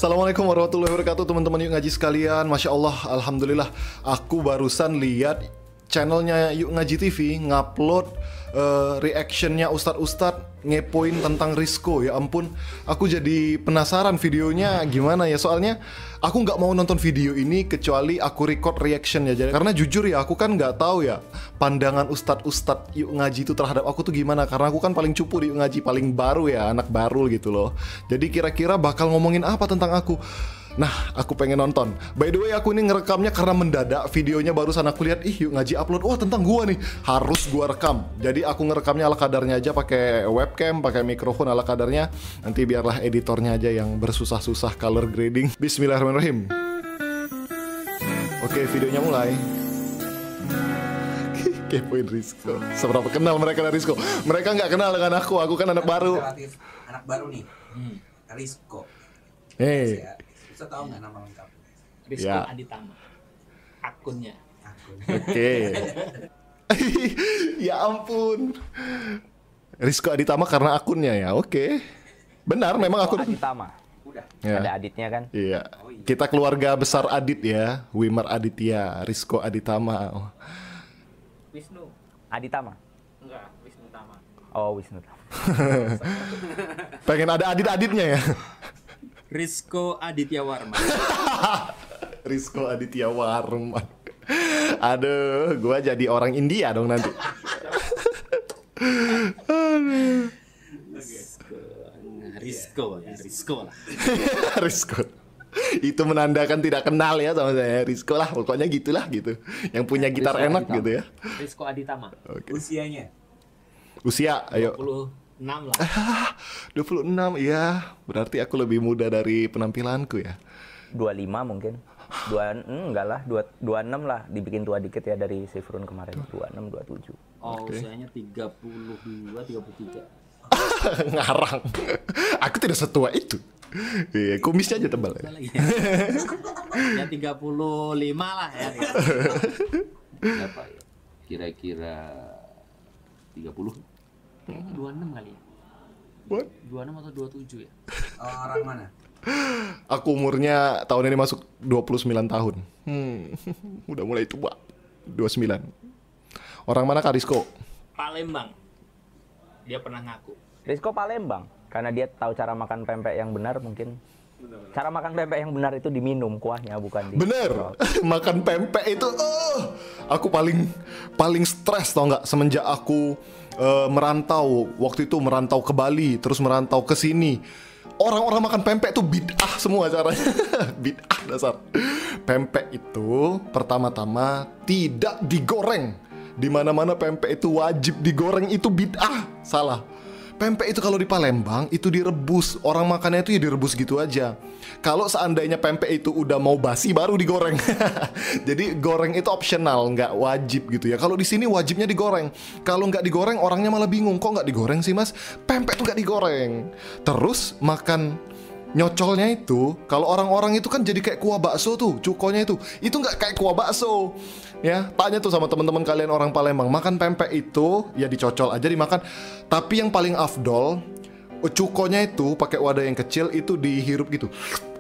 Assalamualaikum warahmatullahi wabarakatuh teman-teman Yuk Ngaji sekalian. Masya Allah, Alhamdulillah. Aku barusan lihat channelnya Yuk Ngaji TV ngupload reactionnya Ustadz ngepoin tentang Rizko. Ya ampun, aku jadi penasaran videonya gimana ya. Soalnya aku nggak mau nonton video ini kecuali aku record reaction ya. Karena jujur ya, aku kan nggak tahu ya pandangan Ustadz Yuk Ngaji itu terhadap aku tuh gimana. Karena aku kan paling cupu di Yuk Ngaji, paling baru ya, anak baru gitu loh. Jadi kira-kira bakal ngomongin apa tentang aku. Nah, aku pengen nonton. By the way, aku ini ngerekamnya karena mendadak. Videonya barusan aku lihat, Yuk Ngaji upload. Wah, tentang gua nih. Harus gua rekam. Jadi aku ngerekamnya ala kadarnya aja, pakai webcam, pakai mikrofon ala kadarnya. Nanti biarlah editornya aja yang bersusah-susah color grading. Bismillahirrahmanirrahim. Oke, videonya mulai. Kepoin Rizko. Seberapa kenal mereka dengan Rizko? Mereka nggak kenal dengan aku kan anak baru. Relatif anak baru nih. Rizko. Hey. Bisa tahu nggak nama lengkap? Rizko Ya. Aditama. Akunnya. Oke. Ya ampun. Rizko Aditama karena akunnya ya. Oke. Benar, memang akun. Aditama. Udah. Ya. Ada aditnya kan? Iya. Kita keluarga besar Adit ya. Wimar Aditya, Rizko Aditama. Wisnu. Aditama. Enggak, Wisnu Tama. Oh, Wisnu. Pengen ada Adit-Aditnya ya. Rizko Aditya Warman. Rizko Aditya Warman. Aduh, gua jadi orang India dong nanti. Rizko lah. Rizko. Itu menandakan tidak kenal ya sama saya. Rizko lah, pokoknya gitulah gitu. Yang punya gitar Rizko enak Aditama. gitu ya. Rizko Aditama. Oke. Usianya Usia, ayo. 26 lah. 26, iya. Berarti aku lebih muda dari penampilanku ya. 25 mungkin. Enggak lah, 26 lah. Dibikin tua dikit ya dari Sifrun kemarin. 26, 27. Oh, Oke. usianya 32, 33. Ngarang. Aku tidak setua itu. Iya, kumisnya aja tebal ya. Udah lagi. Ya 35 lah ya. Berapa ya? Kira-kira 30. Kayaknya 26 kali ya. What? 26 atau 27 ya? orang mana? Aku umurnya tahun ini masuk 29 tahun. Udah mulai tua. 29. Orang mana Kak Rizko? Palembang. Dia pernah ngaku. Rizko Palembang. Karena dia tahu cara makan pempek yang benar mungkin. Cara makan pempek yang benar itu diminum kuahnya, bukan di... Bener. Makan pempek itu aku paling stres tau nggak semenjak aku merantau. Waktu itu merantau ke Bali, terus merantau ke sini. Orang-orang makan pempek itu bid'ah semua caranya. Bid'ah dasar. Pempek itu pertama-tama tidak digoreng. Di mana-mana pempek itu wajib digoreng, itu bid'ah. Salah. Pempek itu kalau di Palembang itu direbus. Orang makannya itu ya direbus gitu aja. Kalau seandainya pempek itu udah mau basi baru digoreng. Jadi goreng itu optional, nggak wajib gitu ya. Kalau di sini wajibnya digoreng. Kalau nggak digoreng orangnya malah bingung. Kok nggak digoreng sih mas? Pempek tuh nggak digoreng. Terus makan nyocolnya itu, kalau orang-orang itu kan jadi kayak kuah bakso tuh, cukonya itu nggak kayak kuah bakso. Ya, tanya tuh sama teman-teman kalian orang Palembang, makan pempek itu ya dicocol aja dimakan. Tapi yang paling afdol, cukonya itu pakai wadah yang kecil itu dihirup gitu.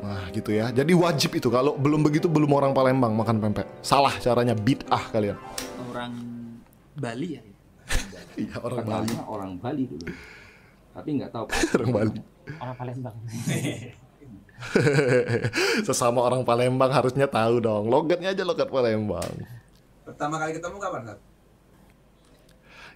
Nah, gitu ya. Jadi wajib itu. Kalau belum begitu belum orang Palembang makan pempek. Salah caranya, bid'ah kalian. Orang Bali ya? Iya, orang Bali. Katanya orang Bali dulu. Tapi nggak tahu. Orang Bali. Orang Palembang. Sesama orang Palembang harusnya tahu dong. Logatnya aja logat Palembang. Pertama kali ketemu kapan, Kak?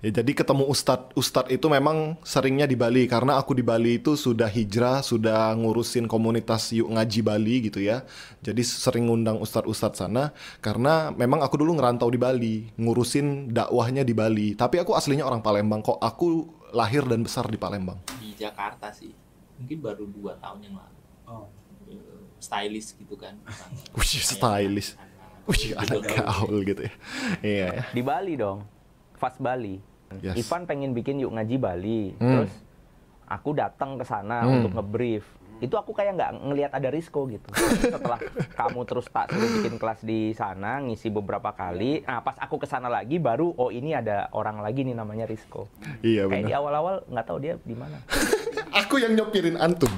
Ya jadi ketemu Ustadz itu memang seringnya di Bali. Karena aku di Bali itu sudah hijrah, sudah ngurusin komunitas Yuk Ngaji Bali gitu ya. Jadi sering ngundang Ustadz sana. Karena memang aku dulu ngerantau di Bali, ngurusin dakwahnya di Bali. Tapi aku aslinya orang Palembang kok. Aku lahir dan besar di Palembang. Di Jakarta sih. Mungkin baru 2 tahun yang lalu. Oh. Stylish gitu kan. Wih, stylish. Wih, anak gaul gitu ya. Iya ya. Di Bali dong. Fast Bali. Yes. Ivan pengen bikin Yuk Ngaji Bali. Terus aku datang ke sana untuk ngebrief. Itu aku kayak nggak ngelihat ada Rizko gitu. Setelah kamu terus tak suruh bikin kelas di sana, ngisi beberapa kali. Nah, pas aku ke sana lagi baru oh ini ada orang lagi nih namanya Rizko. Iya Kayak di benar. awal-awal nggak tahu dia di mana. Aku yang nyopirin antum.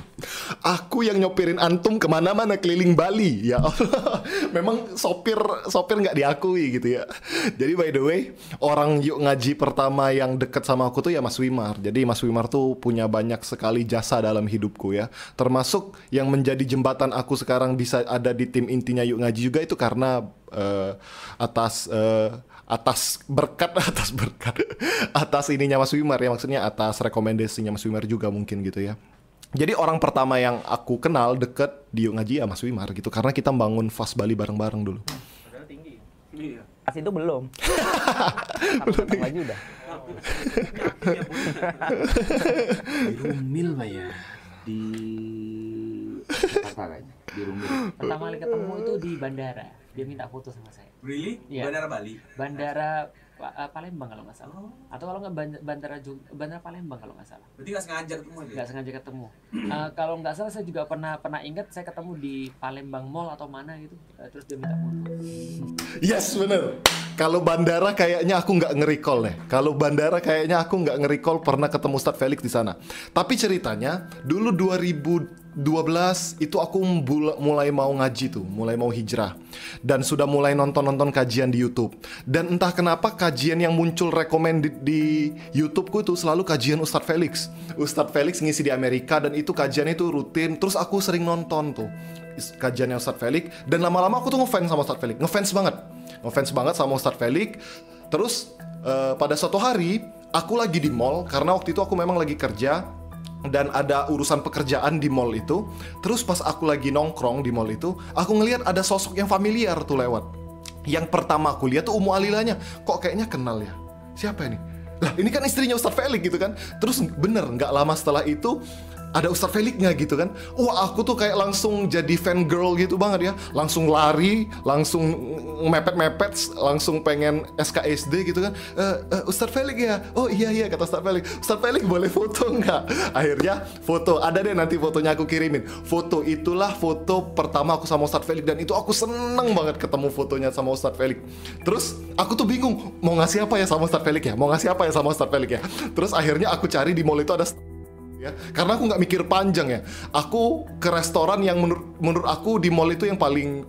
aku yang nyopirin antum kemana-mana keliling Bali. Ya Allah, memang sopir nggak diakui gitu ya. Jadi by the way, orang Yuk Ngaji pertama yang deket sama aku tuh ya Mas Wimar. Jadi Mas Wimar tuh punya banyak sekali jasa dalam hidupku ya. Termasuk yang menjadi jembatan aku sekarang bisa ada di tim intinya Yuk Ngaji juga itu karena atas berkat atas ininya Mas Wimar ya, maksudnya atas rekomendasinya Mas Wimar juga mungkin gitu ya. Jadi orang pertama yang aku kenal deket di Yuk Ngaji ya Mas Wimar gitu, karena kita bangun Fast Bali bareng-bareng dulu. Padahal tinggi. Iya. Pas itu belum. Belum lagi udah. Di Rumil Pak ya. Di Jakarta kayaknya, di Rumil. Pertama kali ketemu itu di bandara. Dia minta foto sama saya. Really? Iya. Bandara Bali? Bandara Palembang kalau nggak salah. Atau kalau nggak bandara Palembang kalau nggak salah. Berarti nggak sengaja ketemu aja? Nggak sengaja ketemu. Kalau nggak salah saya juga pernah ingat saya ketemu di Palembang Mall atau mana gitu. Terus dia minta foto. Yes, bener. Kalau bandara kayaknya aku nggak nge-recall deh. Kalau bandara kayaknya aku nggak nge-recall pernah ketemu Ustadz Felix di sana. Tapi ceritanya dulu 2012 itu aku mulai mau ngaji tuh, mulai mau hijrah, dan sudah mulai nonton kajian di YouTube. Dan entah kenapa kajian yang muncul recommended di YouTubeku itu selalu kajian Ustadz Felix. Ustadz Felix ngisi di Amerika dan itu kajiannya itu rutin. Terus aku sering nonton tuh kajiannya Ustadz Felix, dan lama-lama aku tuh ngefans sama Ustadz Felix, ngefans banget sama Ustadz Felix. Terus pada suatu hari aku lagi di mall, karena waktu itu aku memang lagi kerja dan ada urusan pekerjaan di mall itu. Terus pas aku lagi nongkrong di mall itu, aku ngelihat ada sosok yang familiar tuh lewat. Yang pertama aku lihat tuh Ummu Alilanya. Kok kayaknya kenal ya? Siapa ini? Lah ini kan istrinya Ustadz Felix gitu kan. Terus bener, nggak lama setelah itu ada Ustadz Felix-nya gitu kan. Wah, aku tuh kayak langsung jadi fan girl gitu banget ya. Langsung lari, langsung mepet-mepet, langsung pengen SKSD gitu kan. Ustadz Felix ya? Oh iya kata Ustadz Felix. Ustadz Felix boleh foto nggak? Akhirnya foto, ada deh nanti fotonya aku kirimin. Foto itulah foto pertama aku sama Ustadz Felix, dan itu aku seneng banget ketemu fotonya sama Ustadz Felix. Terus aku tuh bingung, mau ngasih apa ya sama Ustadz Felix ya? Mau ngasih apa ya sama Ustadz Felix ya? Terus akhirnya aku cari di mall itu ada ya, karena aku nggak mikir panjang ya. Aku ke restoran yang menurut aku di mall itu yang paling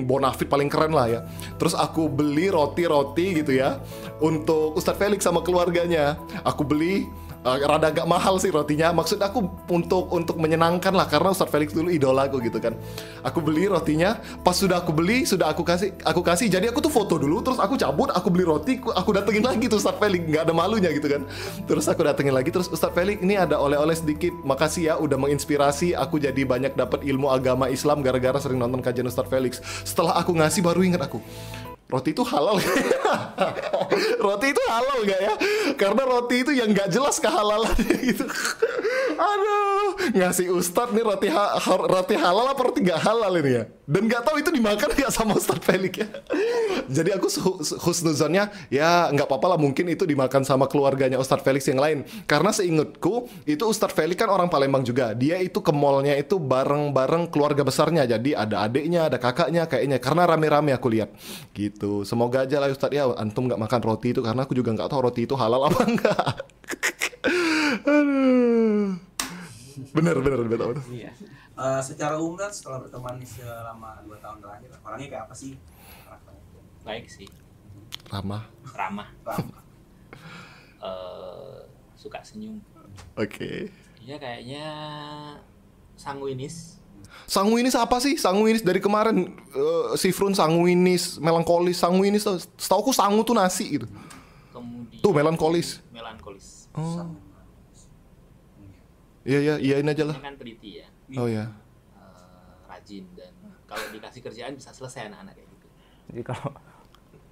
bonafit, paling keren lah ya. Terus aku beli roti gitu ya untuk Ustadz Felix sama keluarganya. Aku beli rada agak mahal sih rotinya. Maksud aku untuk menyenangkan lah, karena Ustadz Felix dulu idola aku gitu kan. Aku beli rotinya, pas sudah aku beli, sudah aku kasih. Jadi aku tuh foto dulu, terus aku cabut, aku beli roti, aku datengin lagi tuh Ustadz Felix, nggak ada malunya gitu kan. Terus aku datengin lagi, terus Ustadz Felix ini ada oleh-oleh sedikit, makasih ya udah menginspirasi aku jadi banyak dapat ilmu agama Islam gara-gara sering nonton kajian Ustadz Felix. Setelah aku ngasih baru ingat aku, roti itu halal gak? Roti itu halal gak ya? Karena roti itu yang gak jelas kehalalannya gitu. Aduh, ngasih Ustadz nih roti halal apa roti gak halal ini ya? Dan gak tahu itu dimakan gak sama Ustadz Felix ya. Jadi aku husnuzonnya ya gak apa-apa lah, mungkin itu dimakan sama keluarganya Ustadz Felix yang lain. Karena seingatku itu Ustadz Felix kan orang Palembang juga. Dia itu ke mallnya itu bareng keluarga besarnya. Jadi ada adiknya, ada kakaknya kayaknya. Karena rame-rame aku lihat gitu. Semoga aja lah Ustadz ya antum gak makan roti itu, karena aku juga gak tahu roti itu halal apa enggak. Aduh. Bener. Iya. Secara umum setelah berteman selama 2 tahun terakhir, orangnya kayak apa sih? Baik sih. Ramah. Suka senyum. Oke. Dia kayaknya sanguinis. Sanguinis apa sih? Sanguinis dari kemarin Sifrun sanguinis, melankolis, sanguinis. Setahu aku sangu tuh nasi gitu. Kemudian Tuh melankolis. Oh. Iya ini aja lah. Ini kan teliti ya. Oh ya. Rajin, dan kalau dikasih kerjaan bisa selesai anak-anak kayak gitu. Jadi kalau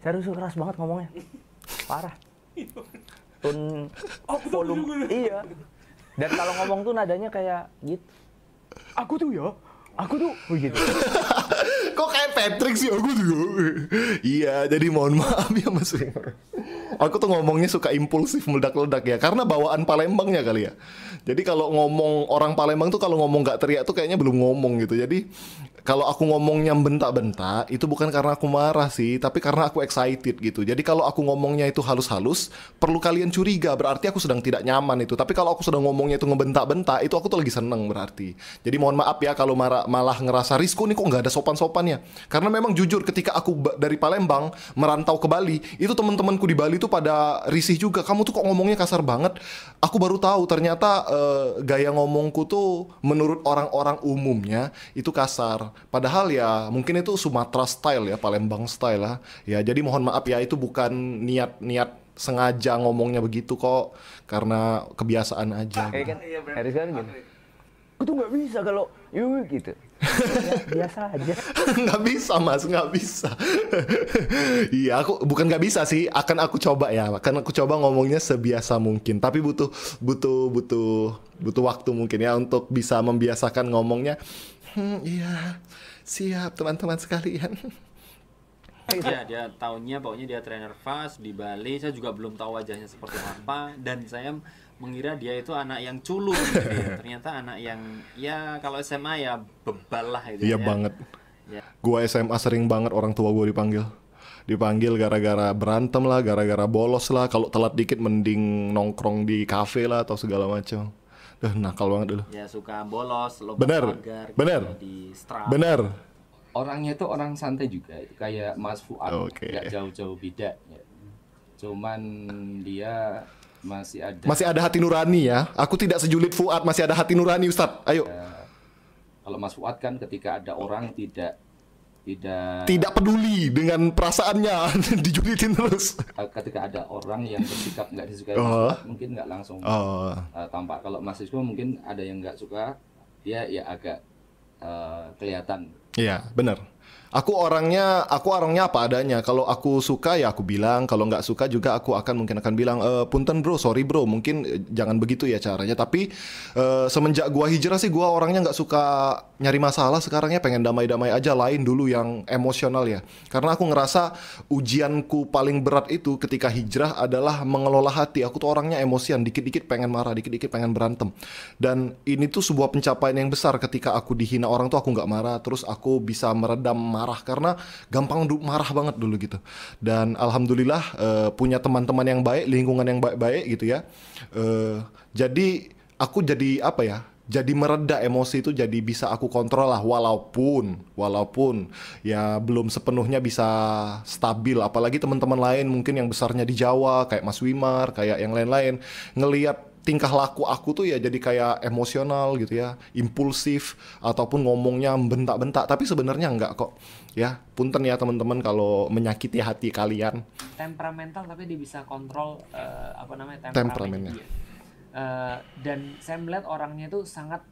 serius keras banget ngomongnya. Parah. Tun volume. Iya. Dan kalau ngomong tuh nadanya kayak gitu. Aku tuh begitu. Kok kayak Patrick sih aku tuh. Iya, jadi mohon maaf ya Mas Wimar. Aku tuh ngomongnya suka impulsif, meledak-ledak ya, karena bawaan Palembangnya kali ya. Jadi kalau ngomong orang Palembang tuh kalau ngomong gak teriak tuh kayaknya belum ngomong gitu. Jadi kalau aku ngomongnya bentak-bentak itu bukan karena aku marah sih, tapi karena aku excited gitu. Jadi kalau aku ngomongnya itu halus-halus, perlu kalian curiga, berarti aku sedang tidak nyaman itu. Tapi kalau aku sedang ngomongnya itu ngebentak-bentak, itu aku tuh lagi seneng berarti. Jadi mohon maaf ya kalau malah ngerasa Rizko nih kok nggak ada sopan-sopannya. Karena memang jujur ketika aku dari Palembang merantau ke Bali, itu teman-temanku di Bali tuh pada risih juga. Kamu tuh kok ngomongnya kasar banget. Aku baru tahu ternyata gaya ngomongku tuh menurut orang-orang umumnya itu kasar. Padahal ya mungkin itu Sumatera style ya, Palembang style lah. Ya jadi mohon maaf ya, itu bukan niat sengaja ngomongnya begitu kok, karena kebiasaan aja. Kan Haris kan gini. Aku tuh nggak bisa kalau gitu. Ya, biasa aja. Nggak bisa mas, nggak bisa. Iya, aku bukan nggak bisa sih. Akan aku coba ya. Akan aku coba ngomongnya sebiasa mungkin. Tapi butuh waktu mungkin ya untuk bisa membiasakan ngomongnya. Iya, siap teman-teman sekalian. Iya, dia tahunnya pokoknya dia trainer fast di Bali. Saya juga belum tahu wajahnya seperti apa, dan saya mengira dia itu anak yang culun gitu ya. Ternyata anak yang ya kalau SMA ya bebal lah itu. Iya ya. banget. Ya. Gua SMA sering banget orang tua gua dipanggil gara-gara berantem lah, gara-gara bolos lah. Kalau telat dikit mending nongkrong di kafe lah atau segala macam. Nakal banget dulu. Ya suka bolos, lompat Bener, pagar, bener. gitu, di strap. Bener. Orangnya itu orang santai juga, kayak Mas Fuad, Oke. nggak jauh-jauh beda. Ya. Cuman dia masih ada hati nurani ya. Aku tidak sejulit Fuad, masih ada hati nurani Ustadz. Ayo. Kalau Mas Fuad kan ketika ada orang tidak peduli dengan perasaannya, dijulitin terus. Ketika ada orang yang bersikap nggak disukai Mas Fuad, mungkin nggak langsung tampak. Kalau Mas Rizko mungkin ada yang nggak suka, dia ya agak kelihatan. Iya, benar. Aku orangnya apa adanya. Kalau aku suka ya aku bilang, kalau nggak suka juga aku mungkin akan bilang, punten bro, sorry bro, mungkin jangan begitu ya caranya. Tapi semenjak gua hijrah sih gua orangnya nggak suka nyari masalah. Sekarangnya pengen damai-damai aja, lain dulu yang emosional ya. Karena aku ngerasa ujianku paling berat itu ketika hijrah adalah mengelola hati. Aku tuh orangnya emosian, dikit-dikit pengen marah, dikit-dikit pengen berantem. Dan ini tuh sebuah pencapaian yang besar ketika aku dihina orang tuh aku nggak marah, terus aku bisa meredam marah, karena gampang marah banget dulu gitu. Dan alhamdulillah punya teman-teman yang baik, lingkungan yang baik-baik gitu ya. Jadi aku jadi apa ya? Jadi mereda emosi itu, jadi bisa aku kontrol lah, walaupun ya belum sepenuhnya bisa stabil. Apalagi teman-teman lain mungkin yang besarnya di Jawa kayak Mas Wimar, kayak yang lain-lain, ngelihat tingkah laku aku tuh ya jadi kayak emosional gitu ya, impulsif, ataupun ngomongnya bentak-bentak. Tapi sebenarnya enggak kok. Ya, punten ya teman-teman kalau menyakiti hati kalian. Temperamental tapi dia bisa kontrol temperamennya Temperamennya. dia. Dan saya melihat orangnya itu sangat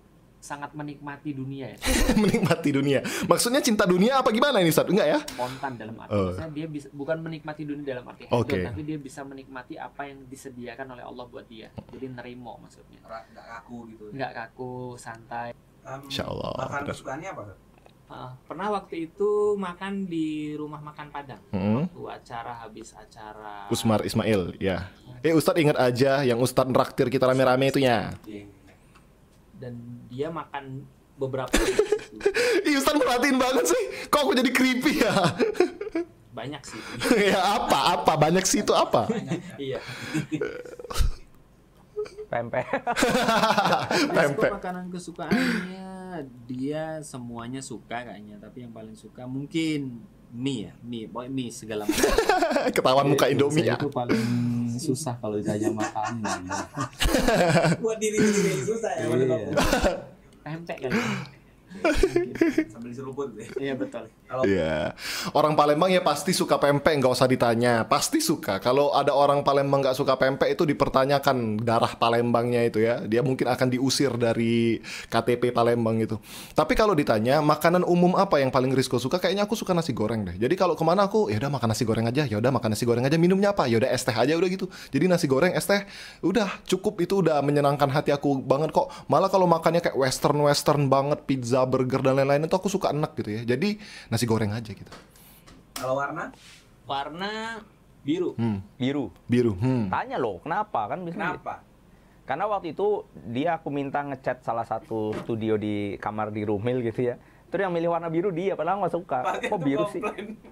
menikmati dunia ya. Menikmati dunia. Maksudnya cinta dunia apa gimana ini Ustaz? Enggak ya? Spontan dalam arti maksudnya dia bisa, bukan menikmati dunia dalam arti Oke. tapi dia bisa menikmati apa yang disediakan oleh Allah buat dia. Jadi nerimo maksudnya. Nggak kaku gitu. Nggak kaku, santai. Insyaallah. Makan Benar. kesukaannya apa? Pernah waktu itu makan di rumah makan Padang. Waktu habis acara Usmar Ismail, ya. Ustadz ingat aja yang Ustadz nraktir kita rame-rame itu ya. dan dia makan beberapa Ih, Ustadz merhatiin banget sih. Kok aku jadi creepy ya? banyak sih. Ya apa banyak sih itu apa? Iya. Pempek. Pempek. Makanan kesukaannya dia semuanya suka kayaknya, tapi yang paling suka mungkin mie, pokoknya mie segala macam. Ketahuan muka Indomie ya. Itu paling susah kalau ditanya makanan. Buat diri sendiri susah ya. Iya. Pempek kali. Sambil diseruput deh. Iya betul. Iya. Orang Palembang ya pasti suka pempek, nggak usah ditanya. Pasti suka. Kalau ada orang Palembang nggak suka pempek itu dipertanyakan darah Palembangnya itu ya. Dia mungkin akan diusir dari KTP Palembang itu. Tapi kalau ditanya makanan umum apa yang paling Rizko suka, kayaknya aku suka nasi goreng deh. Jadi kalau kemana aku, ya udah makan nasi goreng aja. Ya udah makan nasi goreng aja. Minumnya apa? Ya udah es teh aja udah gitu. Jadi nasi goreng, es teh, udah cukup, itu udah menyenangkan hati aku banget kok. Malah kalau makannya kayak western banget, pizza, burger dan lain-lain itu aku suka enak gitu ya. Jadi nasi goreng aja gitu. Kalau warna? Warna biru. Biru. Tanya loh, kenapa? Kan bisa. Kenapa? Karena waktu itu aku minta ngecat salah satu studio di kamar di Rumil gitu ya. Terus yang milih warna biru dia, padahal nggak suka. Kok biru sih?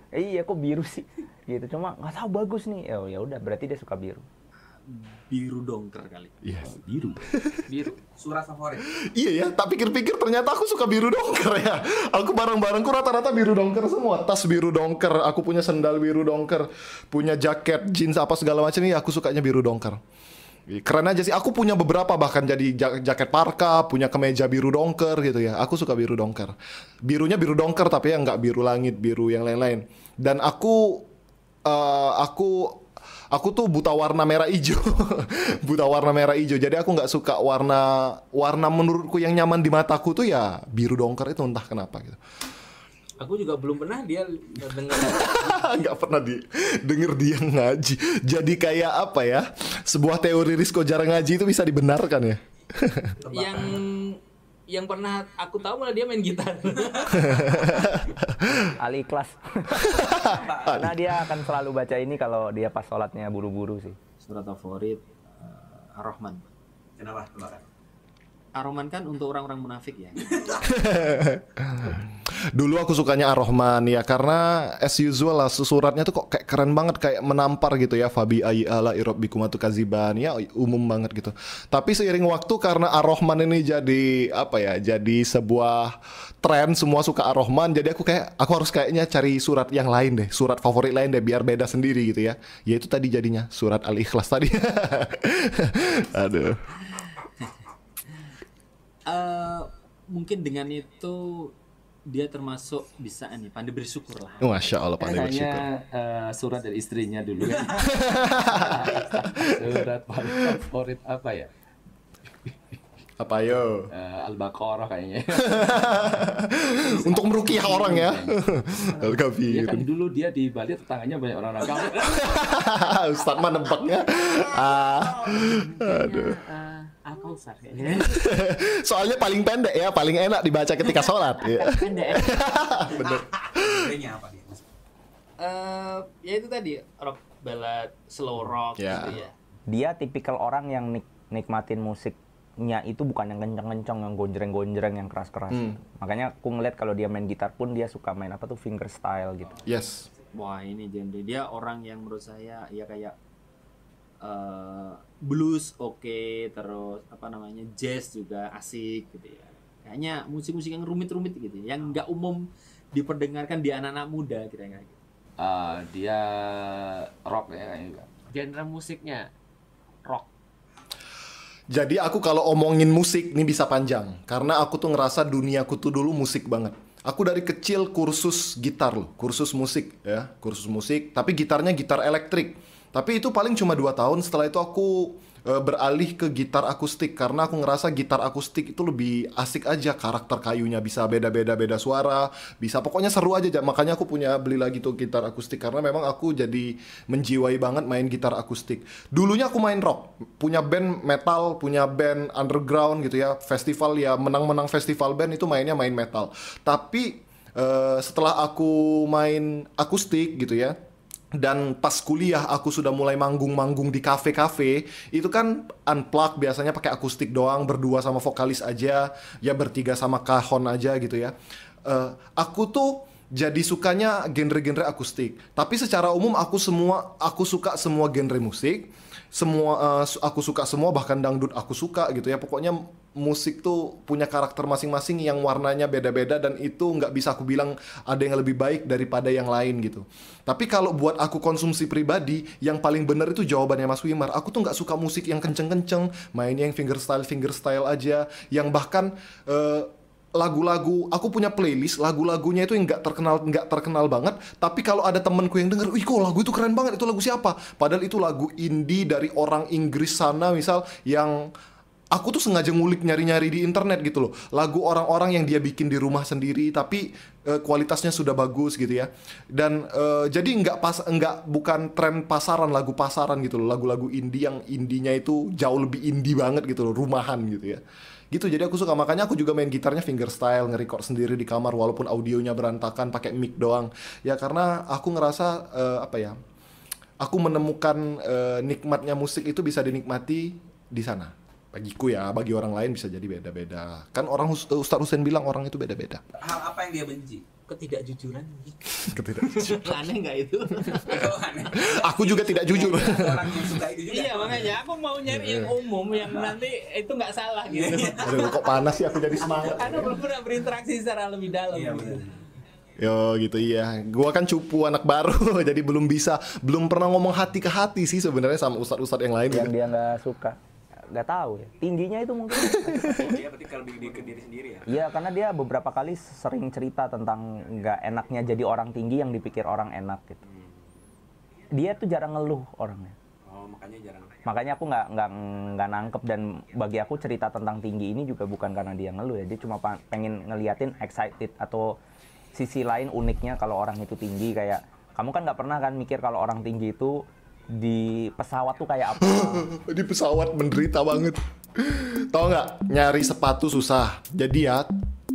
Iya, kok biru sih? Gitu. Cuma nggak tahu bagus nih. Ya udah, berarti dia suka biru. Biru dongker kali. Yes. Biru. Surat favorit. Iya ya, tak pikir-pikir ternyata aku suka biru dongker ya. Aku barang-barangku rata-rata biru dongker semua. Tas biru dongker, aku punya sendal biru dongker, punya jaket, jeans apa segala macam ini aku sukanya biru dongker. Keren aja sih. Aku punya beberapa bahkan jadi jaket parka, punya kemeja biru dongker gitu ya. Aku suka biru dongker. Birunya biru dongker tapi ya nggak biru langit, biru yang lain-lain. Dan aku tuh buta warna merah hijau. Buta warna merah hijau. Jadi aku nggak suka warna menurutku yang nyaman di mataku tuh ya biru dongker itu, entah kenapa gitu. Aku juga belum pernah dia dengar. Nggak pernah denger dia ngaji. Jadi kayak apa ya? Sebuah teori Rizko jarang ngaji itu bisa dibenarkan ya. Yang pernah aku tahu malah dia main gitar. Ali ikhlas. Karena dia akan selalu baca ini kalau dia pas sholatnya buru-buru sih. Surat favorit Ar-Rahman. Kenapa? Kebakar. Ar-Rahman kan untuk orang-orang munafik ya. Dulu aku sukanya Ar-Rahman ya, karena as usual lah suratnya tuh kok kayak keren banget, kayak menampar gitu ya. Fabi ayyi ala rabbikumatu kaziban ya, umum banget gitu. Tapi seiring waktu karena Ar-Rahman ini jadi apa ya, jadi sebuah tren, semua suka Ar-Rahman, jadi aku harus kayaknya cari surat yang lain deh, surat favorit lain deh biar beda sendiri gitu ya. Ya itu tadi jadinya surat Al-Ikhlas tadi. Aduh. Mungkin dengan itu dia termasuk bisa nih pandai bersyukur lah. Masya Allah, pandai bersyukur. Surat dari istrinya dulu kan. Surat paling favorit apa ya? Apa yo? Al-Baqarah kayaknya. Untuk meruqyah orang ya. Ya kan dulu dia di Bali tetangganya banyak orang kafir. Ustaz mah nempatnya. Aduh. Apa Ustaz kayaknya? Soalnya paling pendek ya, paling enak dibaca ketika sholat. Pendek. Bener. Genrenya apa dia? Ya itu tadi rock ballad, slow rock Ya. gitu ya. Dia tipikal orang yang nikmatin musiknya itu bukan yang kenceng-kenceng, yang gonjreng-gonjreng, yang keras-keras. Gitu. Makanya aku ngeliat kalau dia main gitar pun dia suka main apa tuh fingerstyle gitu. Yes. Wah, ini genre dia orang yang menurut saya ya kayak blues oke, terus apa namanya jazz juga asik gitu ya. Kayaknya musik-musik yang rumit-rumit gitu ya, yang nggak umum diperdengarkan di anak-anak muda kira-kira gitu. Dia rock ya kayaknya. Genre musiknya rock. Jadi aku kalau omongin musik ini bisa panjang, karena aku tuh ngerasa duniaku tuh dulu musik banget. Aku dari kecil kursus gitar loh, kursus musik ya, kursus musik. Tapi gitarnya gitar elektrik. Tapi itu paling cuma 2 tahun. Setelah itu aku beralih ke gitar akustik, karena aku ngerasa gitar akustik itu lebih asik aja, karakter kayunya bisa beda suara, bisa pokoknya seru aja. Makanya aku beli lagi tuh gitar akustik, karena memang aku jadi menjiwai banget main gitar akustik. Dulunya aku main rock, punya band metal, punya band underground gitu ya, festival ya, menang festival band itu main metal. Tapi setelah aku main akustik gitu ya, dan pas kuliah aku sudah mulai manggung-manggung di kafe-kafe, itu kan unplugged, biasanya pakai akustik doang, berdua sama vokalis aja, ya bertiga sama cajon aja gitu ya. Aku tuh jadi sukanya genre-genre akustik. Tapi secara umum aku suka semua genre musik. Aku suka semua, bahkan dangdut aku suka gitu ya. Pokoknya musik tuh punya karakter masing-masing yang warnanya beda-beda, dan itu nggak bisa aku bilang ada yang lebih baik daripada yang lain gitu. Tapi kalau buat aku konsumsi pribadi, yang paling benar itu jawabannya Mas Wimar. Aku tuh nggak suka musik yang kenceng-kenceng, mainnya yang fingerstyle aja, yang bahkan lagu-lagu, aku punya playlist lagu-lagunya itu yang nggak terkenal banget, tapi kalau ada temenku yang denger, wih kok lagu itu keren banget, itu lagu siapa? Padahal itu lagu indie dari orang Inggris sana misal, yang aku tuh sengaja ngulik nyari-nyari di internet gitu loh, lagu orang-orang yang dia bikin di rumah sendiri, tapi kualitasnya sudah bagus gitu ya. Dan jadi bukan tren pasaran, lagu pasaran gitu loh, lagu-lagu indie yang indinya itu jauh lebih indie banget gitu loh, rumahan gitu ya. Gitu, jadi aku suka, makanya aku juga main gitarnya fingerstyle, nge-record sendiri di kamar walaupun audionya berantakan pakai mic doang. Ya karena aku ngerasa aku menemukan nikmatnya musik itu bisa dinikmati di sana. Bagiku ya, bagi orang lain bisa jadi beda-beda. Kan orang Ustaz Husain bilang orang itu beda-beda. Hal apa yang dia benci? Ketidakjujuran. Ketidakjujuran. Aneh nggak itu? Itu aneh. Aku juga tidak jujur. Orang yang suka itu juga. Iya, makanya aku mau nyari yang umum yang nanti itu nggak salah gitu. Aduh, kok panas sih aku jadi semangat. Karena belum pernah berinteraksi secara lebih dalam. Iya, gitu. benar. Yo gitu iya. Gua kan cupu anak baru jadi belum pernah ngomong hati ke hati sih sebenarnya sama ustadz-ustadz yang lain Yang gitu. dia nggak suka. Nggak tahu ya. Tingginya itu mungkin. Dia berarti kalau ke diri sendiri ya. Iya, karena dia beberapa kali sering cerita tentang nggak enaknya jadi orang tinggi yang dipikir orang enak gitu. Dia tuh jarang ngeluh orangnya. Oh, makanya jarang. Makanya aku nggak nangkep, dan bagi aku cerita tentang tinggi ini juga bukan karena dia ngeluh ya. Dia cuma pengen ngeliatin excited atau sisi lain uniknya kalau orang itu tinggi. Kayak kamu kan nggak pernah kan mikir kalau orang tinggi itu di pesawat tuh kayak apa. Di pesawat menderita banget. Tahu nggak, nyari sepatu susah. Jadi ya,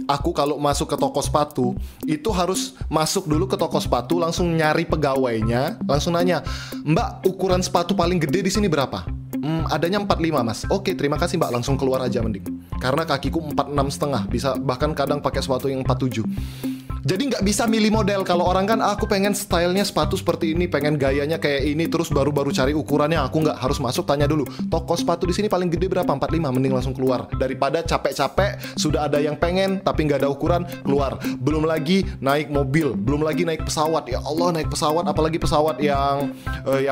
aku kalau masuk ke toko sepatu itu harus masuk dulu ke toko sepatu, langsung nyari pegawainya, langsung nanya, "Mbak, ukuran sepatu paling gede di sini berapa?" Adanya 45 mas. Oke, terima kasih mbak, langsung keluar aja mending. Karena kakiku 46,5, bisa bahkan kadang pakai sepatu yang 47. Jadi nggak bisa milih model. Kalau orang kan aku pengen stylenya sepatu seperti ini, pengen gayanya kayak ini, terus baru cari ukurannya. Aku nggak, harus masuk tanya dulu, toko sepatu di sini paling gede berapa? 45, mending langsung keluar daripada capek-capek sudah ada yang pengen tapi nggak ada ukuran, keluar. Belum lagi naik mobil, belum lagi naik pesawat. Ya Allah, naik pesawat, apalagi pesawat yang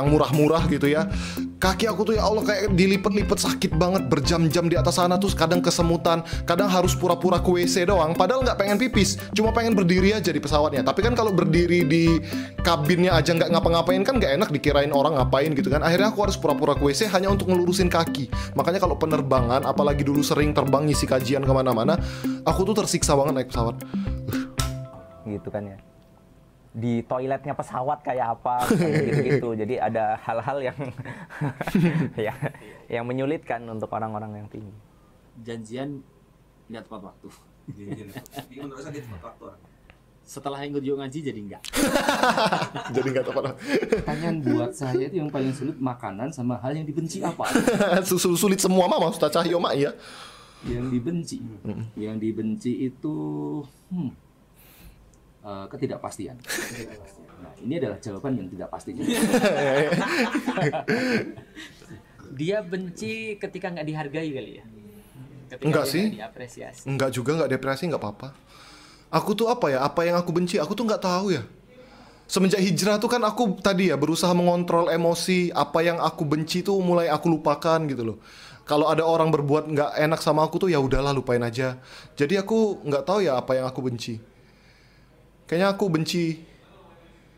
murah-murah gitu ya. Kaki aku tuh ya Allah kayak dilipet-lipet, sakit banget berjam-jam di atas sana, terus kadang kesemutan, kadang harus pura-pura ke WC doang, padahal nggak pengen pipis, cuma pengen berdiri aja di pesawatnya. Tapi kan kalau berdiri di kabinnya aja nggak ngapa-ngapain kan nggak enak, dikirain orang ngapain gitu kan. Akhirnya aku harus pura-pura ke WC hanya untuk ngelurusin kaki. Makanya kalau penerbangan, apalagi dulu sering terbang ngisi kajian kemana-mana, aku tuh tersiksa banget naik pesawat. Gitu kan ya. Di toiletnya pesawat kayak apa, kayak gitu-gitu. Jadi ada hal-hal yang yang menyulitkan untuk orang-orang yang tinggi. Janjian nggak tepat waktu. Jadi menurut saya dia tepat waktu. Setelah ikut yuk ngaji jadi enggak. Jadi nggak tepat. Pertanyaan buat saya itu yang paling sulit makanan sama hal yang dibenci apa? Sulit semua mah Ustaz Cahyo mak ya. Yang dibenci. Yang dibenci itu ketidakpastian. Nah, ini adalah jawaban yang tidak pasti. Dia benci ketika nggak dihargai kali ya. Ketika Enggak dia sih. nggak diapresiasi. Enggak juga, enggak depresi, enggak apa-apa. Aku tuh apa ya? Apa yang aku benci? Aku tuh enggak tahu ya. Semenjak hijrah tuh kan aku tadi ya berusaha mengontrol emosi. Apa yang aku benci tuh mulai aku lupakan gitu loh. Kalau ada orang berbuat nggak enak sama aku tuh ya udahlah, lupain aja. Jadi aku nggak tahu ya apa yang aku benci. Kayaknya aku benci,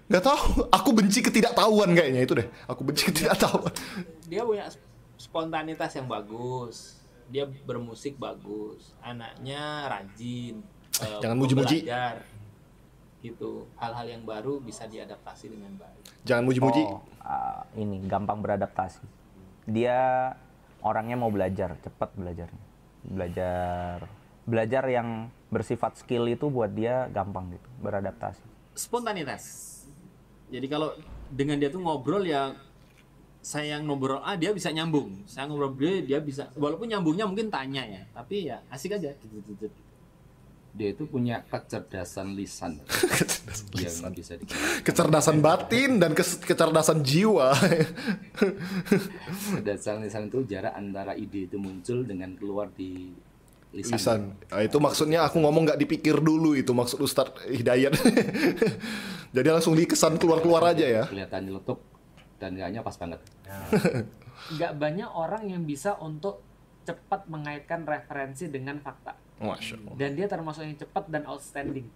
nggak tahu. Aku benci ketidaktahuan kayaknya itu deh. Aku benci ketidaktahuan. Dia punya spontanitas yang bagus. Dia bermusik bagus. Anaknya rajin. Jangan muji-muji. Belajar. Gitu. Hal-hal yang baru bisa diadaptasi dengan baik. Jangan muji-muji. Ini gampang beradaptasi. Dia orangnya mau belajar, cepat belajarnya. Belajar yang bersifat skill itu buat dia gampang gitu, beradaptasi. Spontanitas. Jadi kalau dengan dia tuh ngobrol ya, saya yang ngobrol A dia bisa nyambung, saya ngobrol B dia bisa, walaupun nyambungnya mungkin tanya ya, tapi ya asik aja. Dia itu punya kecerdasan lisan yang bisa dikira. Kecerdasan batin dan kecerdasan jiwa. Kecerdasan lisan itu jarak antara ide itu muncul dengan keluar di lisan. Nah, itu maksudnya aku ngomong nggak dipikir dulu, itu maksud Ustadz Hidayat. Jadi langsung dikesan keluar aja ya. Kelihatan nyeletuk dan gaknya pas banget. Nggak banyak orang yang bisa untuk cepat mengaitkan referensi dengan fakta. Masya Allah. Dan dia termasuk yang cepat dan outstanding.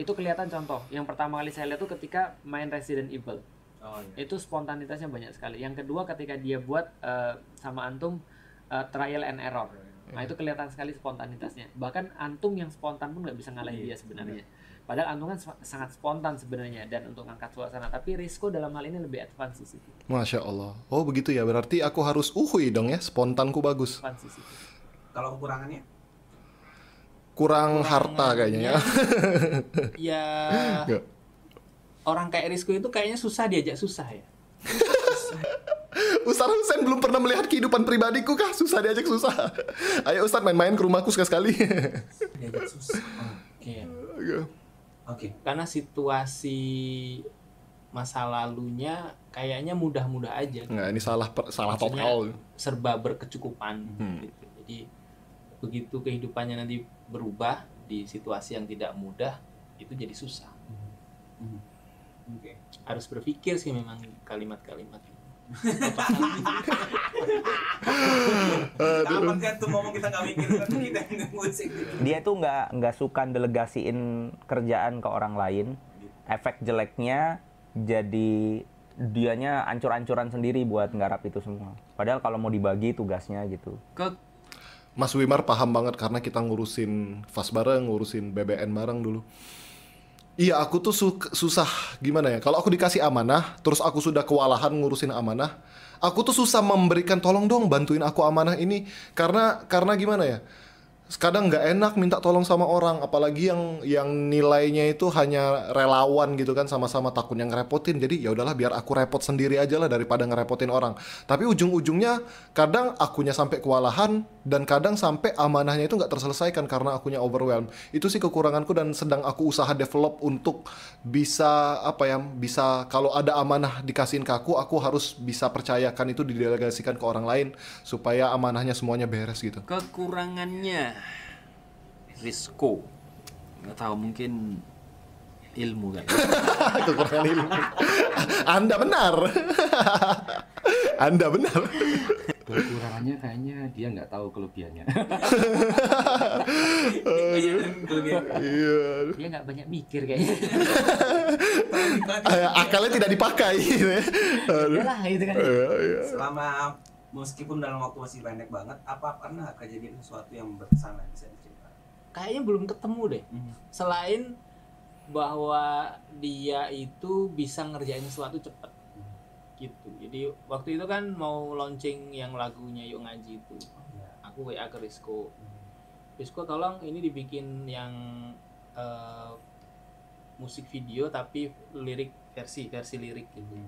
Itu kelihatan contoh. Yang pertama kali saya lihat tuh ketika main Resident Evil. Oh, iya. Itu spontanitasnya banyak sekali. Yang kedua ketika dia buat sama Antum trial and error. Nah itu kelihatan sekali spontanitasnya. Bahkan Antum yang spontan pun nggak bisa ngalahin dia sebenarnya. Padahal Antum kan sangat spontan sebenarnya dan untuk ngangkat suasana. Tapi Rizko dalam hal ini lebih advance di situ. Masya Allah. Oh begitu ya, berarti aku harus uhui dong ya, spontanku bagus. Advance di situ. Kalau kekurangannya? Kurang harta kayaknya ya. Ya Nggak. orang kayak Rizko itu kayaknya susah diajak susah ya. Ustaz Husain belum pernah melihat kehidupan pribadiku kah? Susah diajak susah. Ayo Ustaz main-main ke rumahku sekali-sekali. Diajak susah. Oke. Karena situasi masa lalunya kayaknya mudah-mudah aja. Nggak, ini salah Maksudnya total. serba berkecukupan gitu. Jadi begitu kehidupannya nanti berubah di situasi yang tidak mudah, itu jadi susah. Oke. Harus berpikir sih memang kalimat-kalimat. Kapan kan tuh ngomong kita nggak mikir kan kita yang musik. Dia tuh nggak suka delegasiin kerjaan ke orang lain. Efek jeleknya jadi dianya ancur-ancuran sendiri buat nggarap itu semua. Padahal kalau mau dibagi tugasnya gitu. Mas Wimar paham banget karena kita ngurusin FAS bareng, ngurusin BBN bareng dulu. Iya, aku tuh susah gimana ya? Kalau aku dikasih amanah, terus aku sudah kewalahan ngurusin amanah, aku tuh susah memberikan tolong dong bantuin aku amanah ini karena gimana ya? Kadang nggak enak minta tolong sama orang, apalagi yang nilainya itu hanya relawan gitu kan, sama-sama takutnya ngerepotin. Jadi ya udahlah biar aku repot sendiri aja lah daripada ngerepotin orang. Tapi ujung-ujungnya kadang akunya sampai kewalahan dan kadang sampai amanahnya itu nggak terselesaikan karena akunya overwhelmed. Itu sih kekuranganku dan sedang aku usaha develop untuk bisa bisa kalau ada amanah dikasihin ke aku harus bisa percayakan itu didelegasikan ke orang lain supaya amanahnya semuanya beres gitu. Kekurangannya Risco, nggak tahu mungkin ilmu kan. Kekurangan ilmu. Anda benar. Anda benar. Kekurangannya kayaknya dia nggak tahu kelebihannya. Iya. Dia nggak banyak mikir kayaknya. Akalnya tidak dipakai. Yalah gitu kan. Selama meskipun dalam waktu masih pendek banget, apa pernah kejadian sesuatu yang berkesan yang bisa diceritakan? Kayaknya belum ketemu deh. Selain bahwa dia itu bisa ngerjain sesuatu cepet gitu. Jadi waktu itu kan mau launching yang lagunya Yuk Ngaji itu, aku WA ke Risco, tolong ini dibikin yang musik video tapi versi lirik gitu.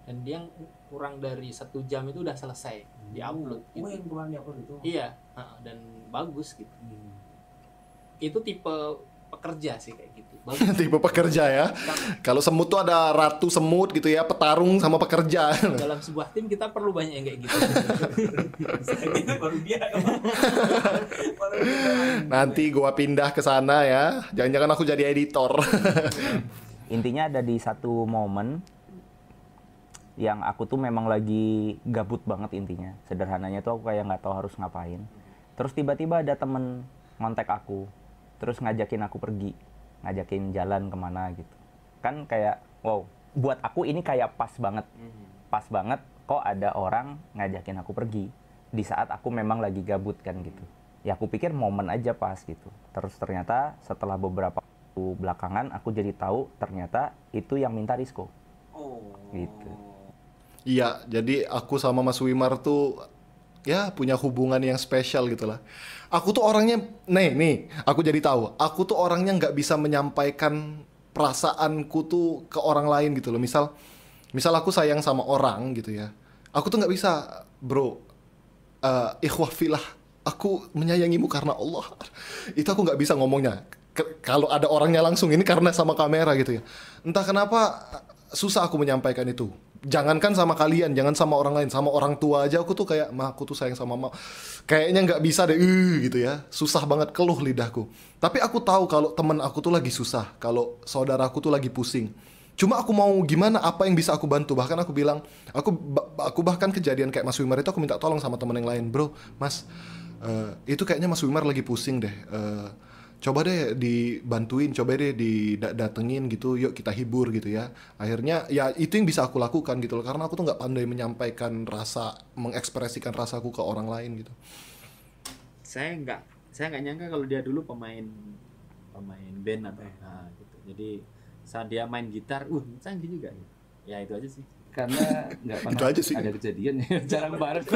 Dan dia kurang dari 1 jam itu udah selesai diupload gitu. Oh, yang kemarin diupload itu? Iya, dan bagus gitu. Itu tipe pekerja sih kayak gitu. Tipe pekerja ya. Kalau semut tuh ada ratu semut gitu ya, petarung sama pekerja. Dalam sebuah tim kita perlu banyak yang kayak gitu. Baru dia. Nanti gua pindah ke sana ya. Jangan-jangan aku jadi editor. Intinya ada di satu momen yang aku tuh memang lagi gabut banget intinya. Sederhananya tuh aku kayak nggak tahu harus ngapain. Terus tiba-tiba ada temen ngontek aku. Terus ngajakin aku pergi, ngajakin jalan kemana gitu. Kan kayak, wow, buat aku ini kayak pas banget. Pas banget kok ada orang ngajakin aku pergi. Di saat aku memang lagi gabut kan gitu. Ya aku pikir momen aja pas gitu. Terus ternyata setelah beberapa waktu belakangan, aku jadi tahu ternyata itu yang minta Risco. Gitu. Iya, jadi aku sama Mas Wimar tuh ya punya hubungan yang spesial gitu lah. Aku tuh orangnya, nih, aku jadi tahu. Aku tuh orangnya nggak bisa menyampaikan perasaanku tuh ke orang lain gitu loh. Misal aku sayang sama orang gitu ya. Aku tuh nggak bisa, bro. Ikhwah fillah, aku menyayangimu karena Allah. Itu aku nggak bisa ngomongnya. Kalau ada orangnya langsung, ini karena sama kamera gitu ya. Entah kenapa susah aku menyampaikan itu. Jangankan sama kalian, jangan sama orang lain, sama orang tua aja aku tuh kayak, "Ma, aku tuh sayang sama mama." Kayaknya nggak bisa deh, gitu ya. Susah banget, keluh lidahku. Tapi aku tahu kalau temen aku tuh lagi susah, kalau saudaraku tuh lagi pusing. Cuma aku mau gimana, apa yang bisa aku bantu. Bahkan aku bilang, aku bahkan kejadian kayak Mas Wimar itu aku minta tolong sama temen yang lain. "Bro, Mas, itu kayaknya Mas Wimar lagi pusing deh. Coba deh dibantuin, coba deh didatengin gitu, yuk kita hibur gitu ya." Akhirnya ya itu yang bisa aku lakukan gitu loh, karena aku tuh nggak pandai menyampaikan rasa, mengekspresikan rasaku ke orang lain gitu. Saya nggak nyangka kalau dia dulu pemain band atau gitu. Jadi saat dia main gitar, canggih juga. Ya itu aja sih. Karena nggak pernah aja sih. ada kejadian ya, jarang bareng.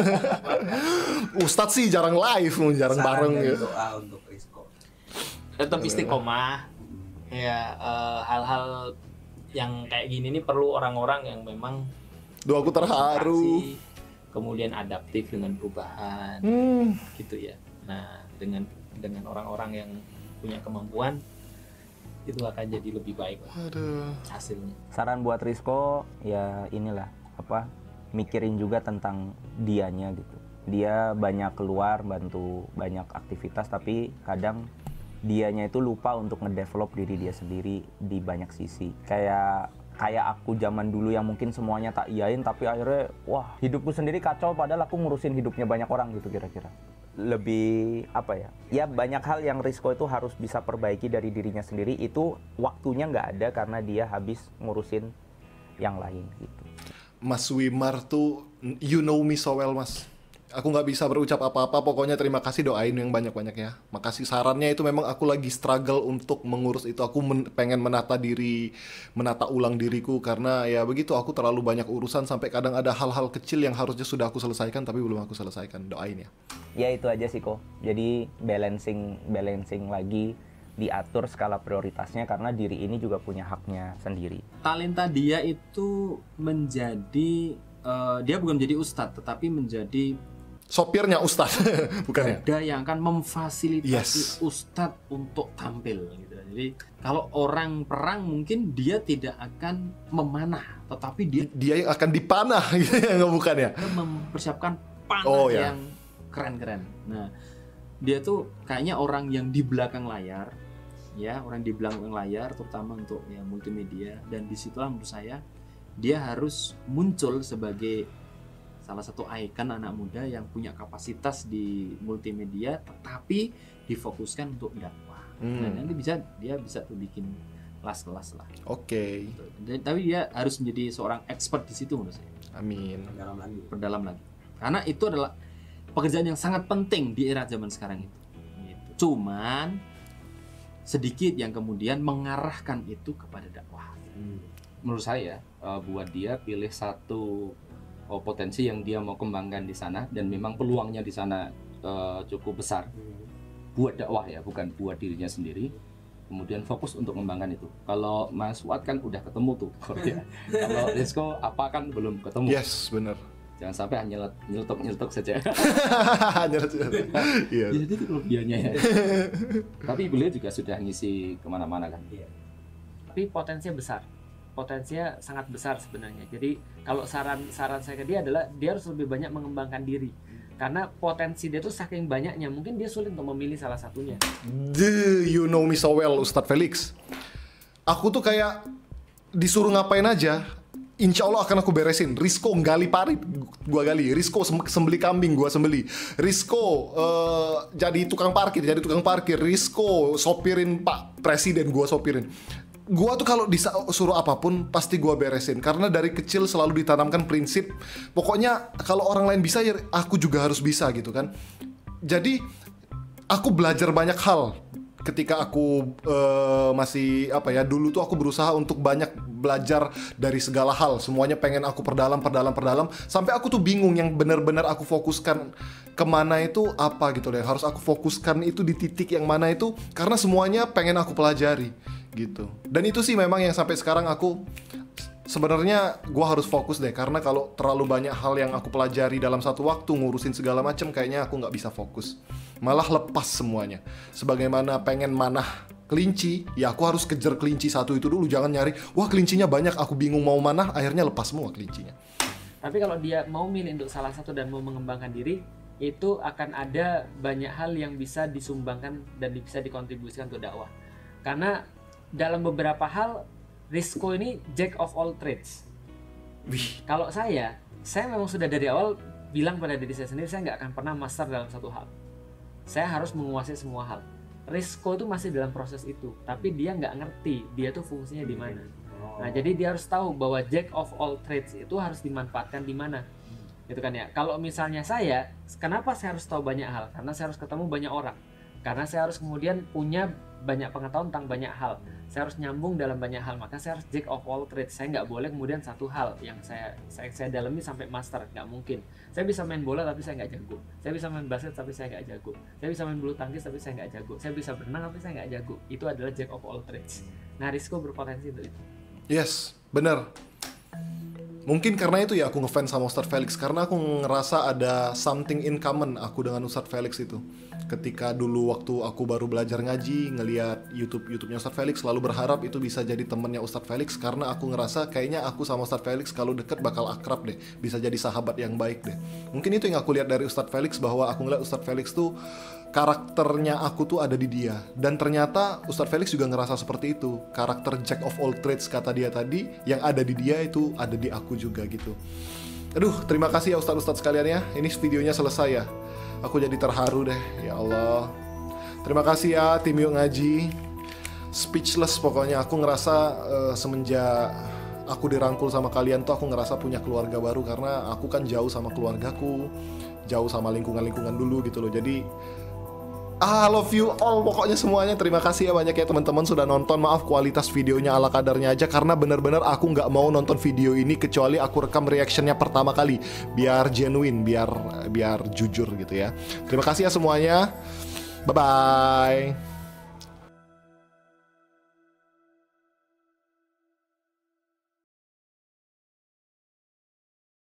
Ustadz sih jarang live, jarang bareng ya. Doa untuk Risco. Tetap istiqomah. Ya, hal-hal yang kayak gini nih perlu orang-orang yang memang Doaku terharu. kemudian adaptif dengan perubahan, gitu ya. Nah, dengan orang-orang yang punya kemampuan, itu akan jadi lebih baik lah hasilnya. Saran buat Rizko ya inilah mikirin juga tentang dianya gitu. Dia banyak keluar bantu banyak aktivitas, tapi kadang dianya itu lupa untuk ngedevelop diri dia sendiri di banyak sisi. Kayak aku zaman dulu yang mungkin semuanya tak iyain, tapi akhirnya wah hidupku sendiri kacau padahal aku ngurusin hidupnya banyak orang gitu kira-kira. Lebih ya banyak hal yang Rizko itu harus bisa perbaiki dari dirinya sendiri. Itu waktunya nggak ada karena dia habis ngurusin yang lain gitu. Mas Wimar tuh you know me so well, Mas. Aku nggak bisa berucap apa-apa, pokoknya terima kasih, doain yang banyak-banyak ya. Makasih sarannya, itu memang aku lagi struggle untuk mengurus itu. Aku pengen menata diri, menata ulang diriku, karena ya begitu, aku terlalu banyak urusan sampai kadang ada hal-hal kecil yang harusnya sudah aku selesaikan tapi belum aku selesaikan. Doain ya. Ya itu aja sih kok. Jadi balancing lagi, diatur skala prioritasnya karena diri ini juga punya haknya sendiri. Talenta dia itu menjadi dia bukan menjadi ustadz tetapi menjadi sopirnya ustadz, bukan ya? Ada yang akan memfasilitasi ustadz untuk tampil gitu. Jadi kalau orang perang mungkin dia tidak akan memanah, tetapi dia yang akan dipanah gitu ya, bukan ya? Mempersiapkan panah yang keren-keren. Nah, dia tuh kayaknya orang yang di belakang layar, ya, orang di belakang layar terutama untuk ya multimedia, dan disitulah menurut saya dia harus muncul sebagai salah satu ikon anak muda yang punya kapasitas di multimedia tetapi difokuskan untuk dakwah. Nah, nanti dia bisa tuh bikin kelas-kelas lah. Oke. Tapi dia harus menjadi seorang expert di situ menurut saya. Amin. Perdalam lagi. Karena itu adalah pekerjaan yang sangat penting di era zaman sekarang itu. Gitu. Cuman sedikit yang kemudian mengarahkan itu kepada dakwah. Menurut saya buat dia pilih satu potensi yang dia mau kembangkan di sana, dan memang peluangnya di sana cukup besar buat dakwah ya, bukan buat dirinya sendiri. Kemudian fokus untuk mengembangkan itu. Kalau Mas Fuad kan udah ketemu tuh, kalau Rizko apa kan belum ketemu. Yes, benar. Jangan sampai hanya nyeletuk saja. Iya. Jadi itu kelebihannya ya. Tapi beliau juga sudah ngisi kemana-mana kan. Iya. Tapi potensinya sangat besar sebenarnya. Jadi kalau saran saya ke dia adalah dia harus lebih banyak mengembangkan diri, karena potensi dia tuh saking banyaknya, mungkin dia sulit untuk memilih salah satunya. You know me so well, Ustadz Felix. Aku tuh kayak disuruh ngapain aja, insya Allah akan aku beresin. Rizko gali parit, gua gali. Rizko sembeli kambing, gua sembeli. Rizko jadi tukang parkir. Rizko sopirin Pak Presiden, gua sopirin. Gua tuh kalau disuruh apapun pasti gua beresin, karena dari kecil selalu ditanamkan prinsip pokoknya kalau orang lain bisa ya aku juga harus bisa gitu kan. Jadi aku belajar banyak hal ketika aku masih dulu tuh aku berusaha untuk banyak belajar dari segala hal, semuanya pengen aku perdalam sampai aku tuh bingung yang benar-benar aku fokuskan kemana itu apa gitu loh, yang harus aku fokuskan itu di titik yang mana itu, karena semuanya pengen aku pelajari gitu. Dan itu sih memang yang sampai sekarang aku sebenarnya gue harus fokus deh, karena kalau terlalu banyak hal yang aku pelajari dalam satu waktu ngurusin segala macam, kayaknya aku nggak bisa fokus, malah lepas semuanya. Sebagaimana pengen manah kelinci, ya aku harus kejar kelinci satu itu dulu, jangan nyari wah kelincinya banyak aku bingung mau manah, akhirnya lepas semua kelincinya. Tapi kalau dia mau milih untuk salah satu dan mau mengembangkan diri, itu akan ada banyak hal yang bisa disumbangkan dan bisa dikontribusikan untuk dakwah. Karena dalam beberapa hal Rizko ini jack of all trades. Kalau saya memang sudah dari awal bilang pada diri saya sendiri, saya nggak akan pernah master dalam satu hal. Saya harus menguasai semua hal. Rizko itu masih dalam proses itu, tapi dia nggak ngerti dia tuh fungsinya di mana. Nah, jadi dia harus tahu bahwa jack of all trades itu harus dimanfaatkan di mana. Gitu kan ya. Kalau misalnya saya, kenapa saya harus tahu banyak hal? Karena saya harus ketemu banyak orang. Karena saya harus kemudian punya banyak pengetahuan tentang banyak hal. Saya harus nyambung dalam banyak hal, maka saya harus jack of all trades. Saya nggak boleh kemudian satu hal yang saya dalami sampai master, nggak mungkin. Saya bisa main bola tapi saya nggak jago. Saya bisa main basket tapi saya nggak jago. Saya bisa main bulu tangkis tapi saya nggak jago. Saya bisa berenang tapi saya nggak jago. Itu adalah jack of all trades. Nah, Rizko berpotensi untuk itu. Yes, benar. Mungkin karena itu ya aku ngefans sama Ustadz Felix, karena aku ngerasa ada something in common aku dengan Ustadz Felix itu. Ketika dulu waktu aku baru belajar ngaji, ngelihat YouTube-nya Ustadz Felix, selalu berharap itu bisa jadi temennya Ustadz Felix, karena aku ngerasa kayaknya aku sama Ustadz Felix kalau deket bakal akrab deh, bisa jadi sahabat yang baik deh. Mungkin itu yang aku lihat dari Ustadz Felix, bahwa aku ngeliat Ustadz Felix tuh karakternya aku tuh ada di dia. Dan ternyata Ustadz Felix juga ngerasa seperti itu. Karakter Jack of all trades kata dia tadi, yang ada di dia itu ada di aku juga gitu. Aduh, terima kasih ya Ustadz-Ustadz sekalian ya. Ini videonya selesai ya. Aku jadi terharu deh, ya Allah. Terima kasih ya tim Yuk Ngaji. Speechless pokoknya. Aku ngerasa semenjak aku dirangkul sama kalian tuh aku ngerasa punya keluarga baru. Karena aku kan jauh sama keluargaku, jauh sama lingkungan-lingkungan dulu gitu loh. Jadi I love you all pokoknya semuanya. Terima kasih ya banyak ya teman-teman sudah nonton. Maaf kualitas videonya ala kadarnya aja, karena benar-benar aku nggak mau nonton video ini kecuali aku rekam reactionnya pertama kali, biar genuine, biar jujur gitu ya. Terima kasih ya semuanya. Bye bye.